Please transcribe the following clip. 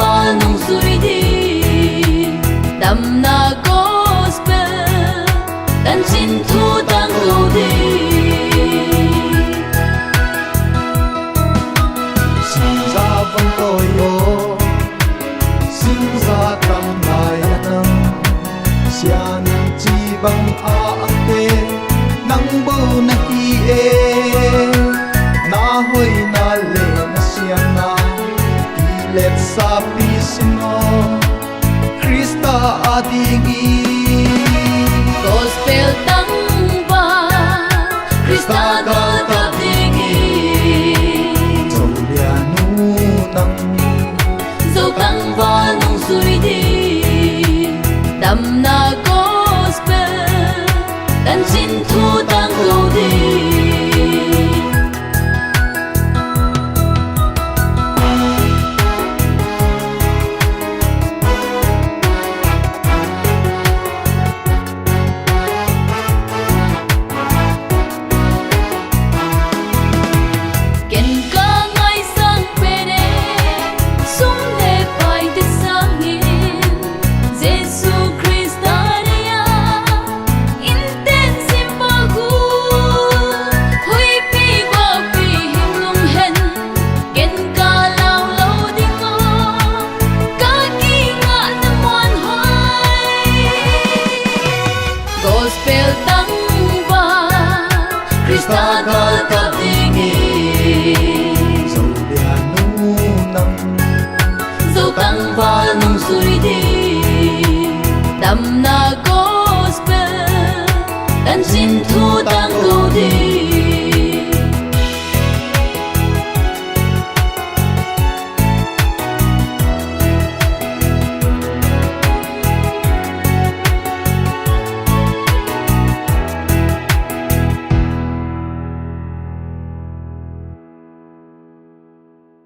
Tangval nung suy đi đầm na gospel dan xin thu tăng cầu đi xin ra vẫn tôi yo xin ra tâm lại nâng xian chi bằng ate nang bu na hi e na hoi na le na xian na let sa pisino Krista adingi gospel Tangval Krista God dingi dầu lia nu nang dấu Tangval nung suy đi đầm na gospel dan xin thu tăng cầu đi gospel Tangval Krista God dingi dầu lia nu nang dấu Tangval